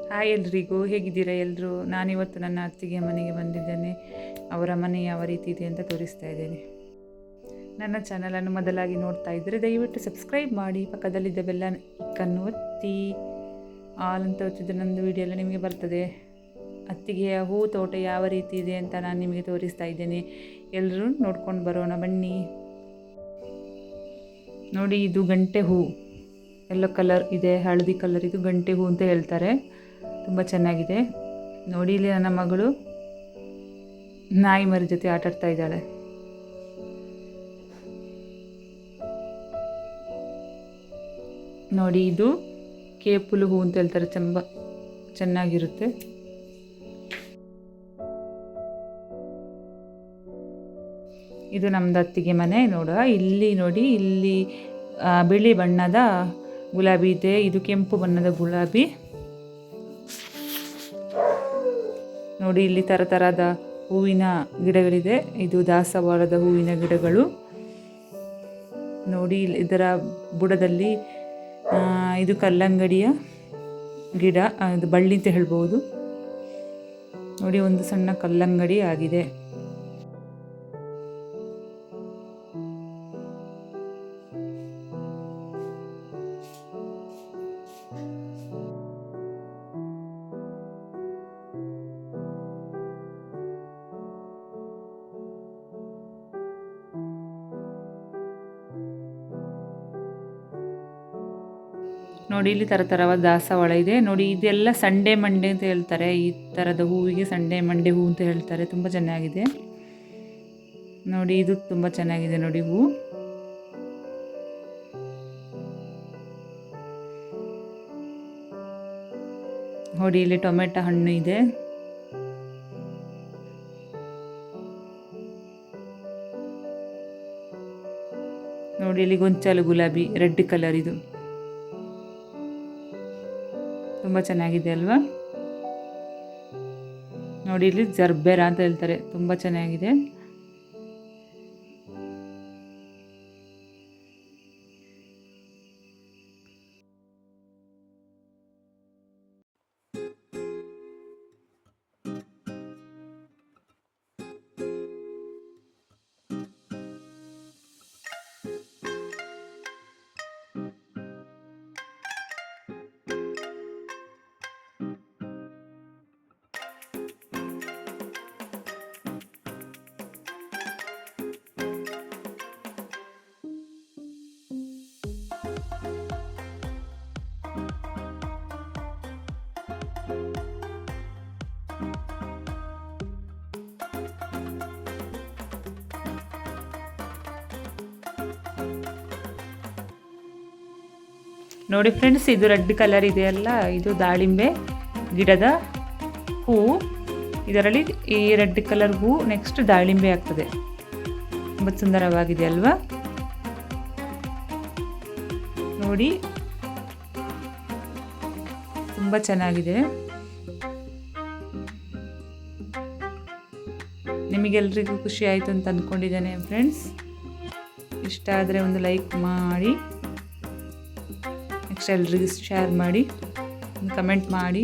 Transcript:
Hi ಎಲ್ರಿಗೂ, ಹೇಗಿದ್ದೀರಾ ಎಲ್ಲರೂ? ನಾನಿವತ್ತು ನನ್ನ ಅತ್ತಿಗೆ ಮನೆಗೆ ಬಂದಿದ್ದೇನೆ. ಅವರ ಮನೆ ಯಾವ ರೀತಿ ಇದೆ ಅಂತ ತೋರಿಸ್ತಾ ಇದ್ದೇನೆ. ನನ್ನ ಚಾನಲನ್ನು ಮೊದಲಾಗಿ ನೋಡ್ತಾ ಇದ್ದರೆ ದಯವಿಟ್ಟು ಸಬ್ಸ್ಕ್ರೈಬ್ ಮಾಡಿ, ಪಕ್ಕದಲ್ಲಿದ್ದ ಬೆಲ್ಲ ಇಕ್ಕನ್ನು ಒತ್ತಿ ಆಲ್ ಅಂತ ಒತ್ತಿದ್ರೆ ನನ್ನದು ವಿಡಿಯೋ ಎಲ್ಲ ನಿಮಗೆ ಬರ್ತದೆ. ಅತ್ತಿಗೆಯ ಹೂ ತೋಟ ಯಾವ ರೀತಿ ಇದೆ ಅಂತ ನಾನು ನಿಮಗೆ ತೋರಿಸ್ತಾ ಇದ್ದೇನೆ. ಎಲ್ಲರೂ ನೋಡ್ಕೊಂಡು ಬರೋಣ ಬನ್ನಿ. ನೋಡಿ, ಇದು ಗಂಟೆ ಹೂ, ಯೆಲ್ಲೋ ಕಲರ್ ಇದೆ, ಹಳದಿ ಕಲರ್, ಇದು ಗಂಟೆ ಹೂ ಅಂತ ಹೇಳ್ತಾರೆ. ತುಂಬ ಚೆನ್ನಾಗಿದೆ. ನೋಡಿ, ಇಲ್ಲಿ ನನ್ನ ಮಗಳು ನಾಯಿ ಮರಿ ಜೊತೆ ಆಟಾಡ್ತಾ ಇದ್ದಾಳೆ. ನೋಡಿ, ಇದು ಕೇಪುಲು ಹೂ ಅಂತ ಹೇಳ್ತಾರೆ, ಚೆನ್ನಾಗಿರುತ್ತೆ. ಇದು ನಮ್ಮದು ಅತ್ತಿಗೆ ಮನೆ. ಇಲ್ಲಿ ನೋಡಿ, ಇಲ್ಲಿ ಬಿಳಿ ಬಣ್ಣದ ಗುಲಾಬಿ ಇದೆ, ಇದು ಕೆಂಪು ಬಣ್ಣದ ಗುಲಾಬಿ. ನೋಡಿ, ಇಲ್ಲಿ ಥರದ ಹೂವಿನ ಗಿಡಗಳಿದೆ. ಇದು ದಾಸವಾಳದ ಹೂವಿನ ಗಿಡಗಳು. ನೋಡಿ, ಇದರ ಬುಡದಲ್ಲಿ ಇದು ಕಲ್ಲಂಗಡಿಯ ಗಿಡ, ಇದು ಬಳ್ಳಿ ಅಂತ ಹೇಳ್ಬೋದು. ನೋಡಿ, ಒಂದು ಸಣ್ಣ ಕಲ್ಲಂಗಡಿ ಆಗಿದೆ. ನೋಡಿ, ಇಲ್ಲಿ ಥರವಾದ ದಾಸವಾಳ ಇದೆ. ನೋಡಿ, ಇದೆಲ್ಲ ಸಂಡೆ ಮಂಡೆ ಅಂತ ಹೇಳ್ತಾರೆ. ಈ ಥರದ ಹೂವಿಗೆ ಸಂಡೆ ಮಂಡೆ ಹೂ ಅಂತ ಹೇಳ್ತಾರೆ. ತುಂಬ ಚೆನ್ನಾಗಿದೆ. ನೋಡಿ, ಇದು ತುಂಬ ಚೆನ್ನಾಗಿದೆ. ನೋಡಿ, ಹೂ. ನೋಡಿ, ಇಲ್ಲಿ ಟೊಮೆಟೊ ಹಣ್ಣು ಇದೆ. ನೋಡಿ, ಇಲ್ಲಿ ಗೊಂಚಲು ಗುಲಾಬಿ, ರೆಡ್ ಕಲರ್, ಇದು ತುಂಬ ಚೆನ್ನಾಗಿದೆ ಅಲ್ವಾ? ನೋಡಿ, ಇಲ್ಲಿ ಜರ್ಬೇರಾ ಅಂತ ಹೇಳ್ತಾರೆ. ತುಂಬ ಚೆನ್ನಾಗಿದೆ. ನೋಡಿ ಫ್ರೆಂಡ್ಸ್, ಇದು ರೆಡ್ ಕಲರ್ ಇದೆಯಲ್ಲ, ಇದು ದಾಳಿಂಬೆ ಗಿಡದ ಹೂ. ಇದರಲ್ಲಿ ಈ ರೆಡ್ ಕಲರ್ ಹೂ ನೆಕ್ಸ್ಟ್ ದಾಳಿಂಬೆ ಆಗ್ತದೆ. ತುಂಬ ಸುಂದರವಾಗಿದೆ ಅಲ್ವಾ? ನೋಡಿ, ತುಂಬ ಚೆನ್ನಾಗಿದೆ. ನಿಮಗೆಲ್ರಿಗೂ ಖುಷಿ ಆಯಿತು ಅಂತ ಅಂದ್ಕೊಂಡಿದ್ದೇನೆ ಫ್ರೆಂಡ್ಸ್. ಇಷ್ಟ ಆದರೆ ಒಂದು ಲೈಕ್ ಮಾಡಿ, ನೆಕ್ಸ್ಟ್ ಎಲ್ರಿಗೂ ಶೇರ್ ಮಾಡಿ, ಒಂದು ಕಮೆಂಟ್ ಮಾಡಿ.